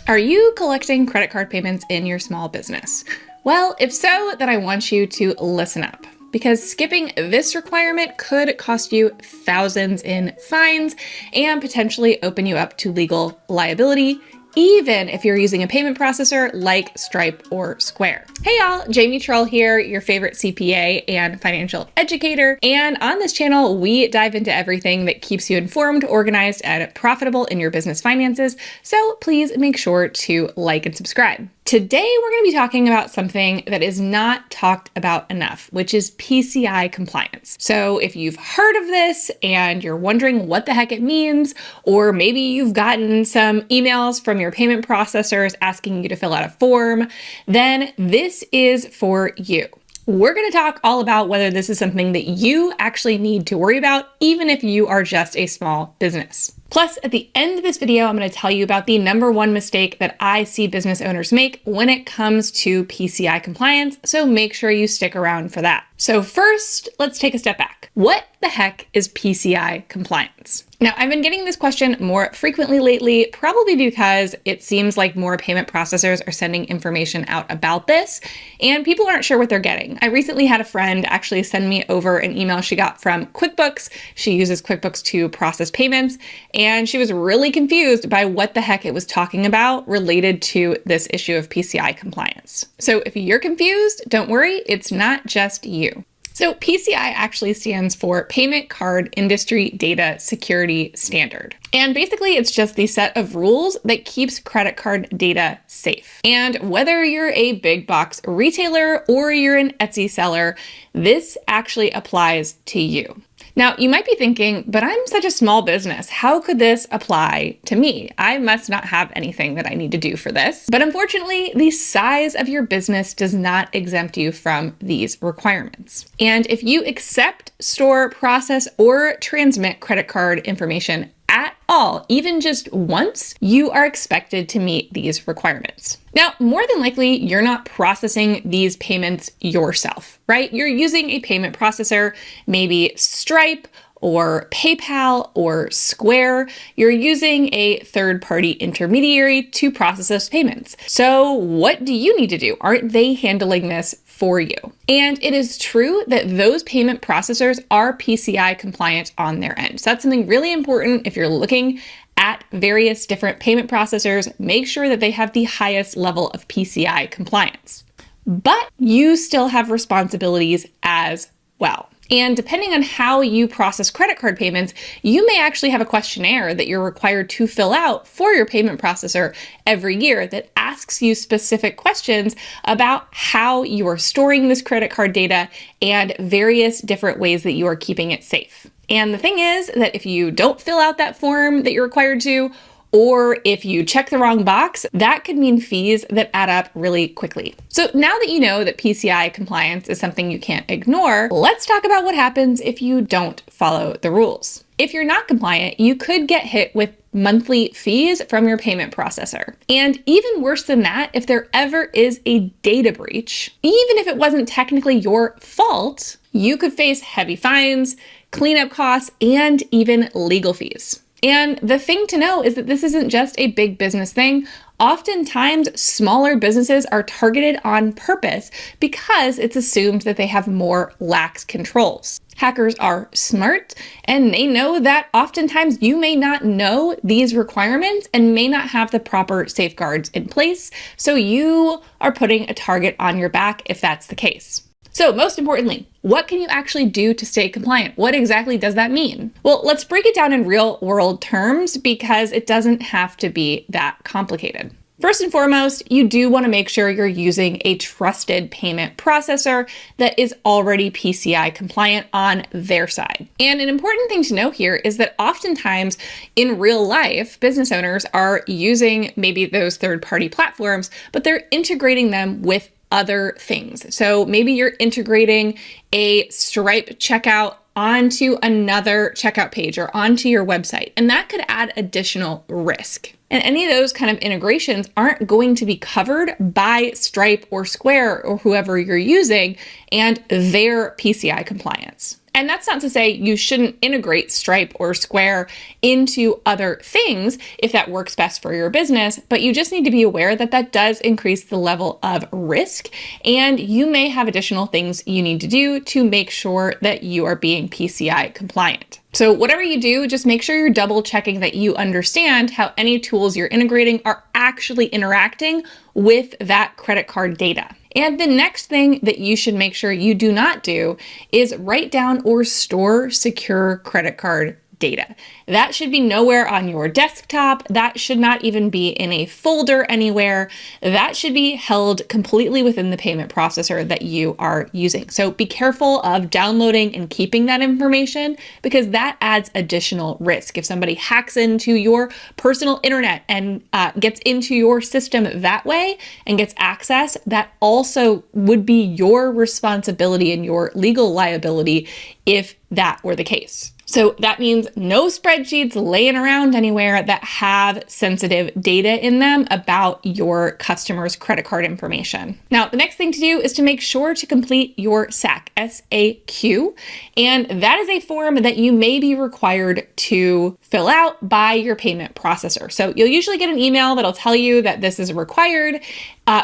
Are you collecting credit card payments in your small business? Well, if so, then I want you to listen up, because skipping this requirement could cost you thousands in fines and potentially open you up to legal liability, even if you're using a payment processor like Stripe or Square. Hey y'all, Jamie Trull here, your favorite CPA and financial educator. And on this channel, we dive into everything that keeps you informed, organized, and profitable in your business finances. So please make sure to like and subscribe. Today, we're going to be talking about something that is not talked about enough, which is PCI compliance. So if you've heard of this and you're wondering what the heck it means, or maybe you've gotten some emails from your payment processors asking you to fill out a form, then this is for you. We're going to talk all about whether this is something that you actually need to worry about, even if you are just a small business. Plus, at the end of this video, I'm going to tell you about the #1 mistake that I see business owners make when it comes to PCI compliance, so make sure you stick around for that. So first, let's take a step back. What the heck is PCI compliance? Now, I've been getting this question more frequently lately, probably because it seems like more payment processors are sending information out about this, and people aren't sure what they're getting. I recently had a friend actually send me over an email she got from QuickBooks. She uses QuickBooks to process payments, and she was really confused by what the heck it was talking about related to this issue of PCI compliance. So if you're confused, don't worry, it's not just you. So PCI actually stands for Payment Card Industry Data Security Standard. And basically it's just the set of rules that keeps credit card data safe. And whether you're a big box retailer or you're an Etsy seller, this actually applies to you. Now, you might be thinking, but I'm such a small business. How could this apply to me? I must not have anything that I need to do for this. But unfortunately, the size of your business does not exempt you from these requirements. And if you accept, store, process, or transmit credit card information at all, even just once, you are expected to meet these requirements. Now, more than likely, you're not processing these payments yourself, right? You're using a payment processor, maybe Stripe or PayPal or Square. You're using a third-party intermediary to process those payments. So what do you need to do? Aren't they handling this for you? And it is true that those payment processors are PCI compliant on their end. So that's something really important if you're looking at various different payment processors. Make sure that they have the highest level of PCI compliance. But you still have responsibilities as well. And depending on how you process credit card payments, you may actually have a questionnaire that you're required to fill out for your payment processor every year that asks you specific questions about how you are storing this credit card data and various different ways that you are keeping it safe. And the thing is that if you don't fill out that form that you're required to, or if you check the wrong box, that could mean fees that add up really quickly. So now that you know that PCI compliance is something you can't ignore, let's talk about what happens if you don't follow the rules. If you're not compliant, you could get hit with monthly fees from your payment processor. And even worse than that, if there ever is a data breach, even if it wasn't technically your fault, you could face heavy fines, cleanup costs, and even legal fees. And the thing to know is that this isn't just a big business thing. Oftentimes, smaller businesses are targeted on purpose because it's assumed that they have more lax controls. Hackers are smart, and they know that oftentimes you may not know these requirements and may not have the proper safeguards in place. So you are putting a target on your back if that's the case. So most importantly, what can you actually do to stay compliant? What exactly does that mean? Well, let's break it down in real world terms because it doesn't have to be that complicated. First and foremost, you do want to make sure you're using a trusted payment processor that is already PCI compliant on their side. And an important thing to know here is that oftentimes in real life, business owners are using maybe those third-party platforms, but they're integrating them with other things. So maybe you're integrating a Stripe checkout onto another checkout page or onto your website, and that could add additional risk. And any of those kind of integrations aren't going to be covered by Stripe or Square or whoever you're using and their PCI compliance. And that's not to say you shouldn't integrate Stripe or Square into other things if that works best for your business, but you just need to be aware that that does increase the level of risk, and you may have additional things you need to do to make sure that you are being PCI compliant. So whatever you do, just make sure you're double checking that you understand how any tools you're integrating are actually interacting with that credit card data. And the next thing that you should make sure you do not do is write down or store secure credit card data. That should be nowhere on your desktop. That should not even be in a folder anywhere. That should be held completely within the payment processor that you are using. So be careful of downloading and keeping that information, because that adds additional risk. If somebody hacks into your personal internet and gets into your system that way and gets access, that also would be your responsibility and your legal liability if that were the case. So that means no spreadsheets laying around anywhere that have sensitive data in them about your customer's credit card information. Now, the next thing to do is to make sure to complete your SAC, SAQ, and that is a form that you may be required to fill out by your payment processor. So you'll usually get an email that'll tell you that this is required,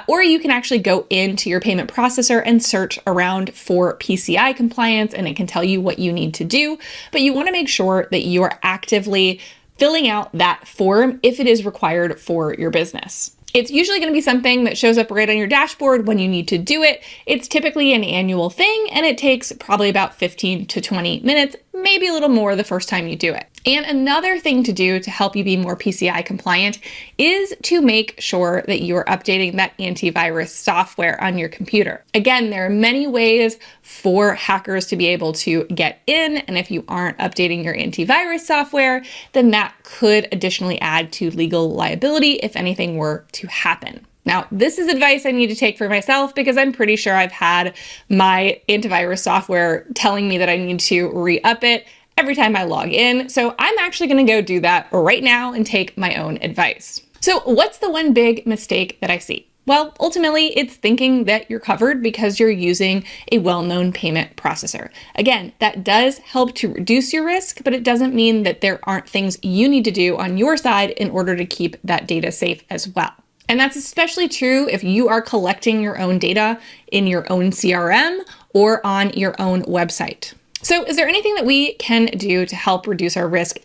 or you can actually go into your payment processor and search around for PCI compliance, and it can tell you what you need to do. But you want to make sure that you are actively filling out that form if it is required for your business. It's usually going to be something that shows up right on your dashboard when you need to do it. It's typically an annual thing, and it takes probably about 15 to 20 minutes, maybe a little more the first time you do it. And another thing to do to help you be more PCI compliant is to make sure that you are updating that antivirus software on your computer. Again, there are many ways for hackers to be able to get in, and if you aren't updating your antivirus software, then that could additionally add to legal liability if anything were to happen. Now, this is advice I need to take for myself, because I'm pretty sure I've had my antivirus software telling me that I need to re-up it every time I log in. So I'm actually going to go do that right now and take my own advice. So what's the one big mistake that I see? Well, ultimately, it's thinking that you're covered because you're using a well-known payment processor. Again, that does help to reduce your risk, but it doesn't mean that there aren't things you need to do on your side in order to keep that data safe as well. And that's especially true if you are collecting your own data in your own CRM or on your own website. So is there anything that we can do to help reduce our risk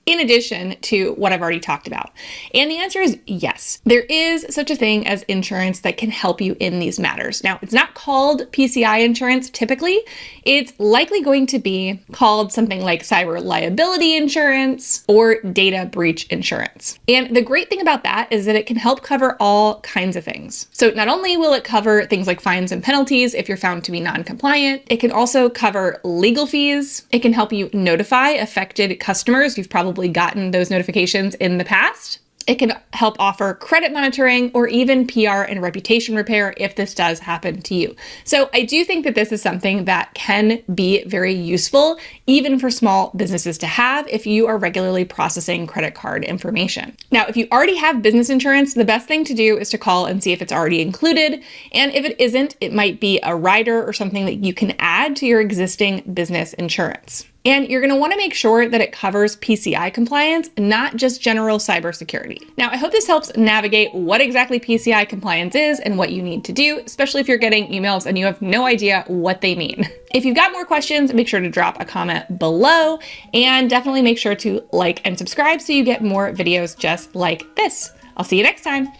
in addition to what I've already talked about? And the answer is yes. There is such a thing as insurance that can help you in these matters. Now, it's not called PCI insurance typically. It's likely going to be called something like cyber liability insurance or data breach insurance. And the great thing about that is that it can help cover all kinds of things. So not only will it cover things like fines and penalties if you're found to be non-compliant, it can also cover legal fees. It can help you notify affected customers. You've probably gotten those notifications in the past. It can help offer credit monitoring or even PR and reputation repair if this does happen to you. So I do think that this is something that can be very useful, even for small businesses to have if you are regularly processing credit card information. Now, if you already have business insurance, the best thing to do is to call and see if it's already included. And if it isn't, it might be a rider or something that you can add to your existing business insurance. And you're going to want to make sure that it covers PCI compliance, not just general cybersecurity. Now, I hope this helps navigate what exactly PCI compliance is and what you need to do, especially if you're getting emails and you have no idea what they mean. If you've got more questions, make sure to drop a comment below, and definitely make sure to like and subscribe so you get more videos just like this. I'll see you next time.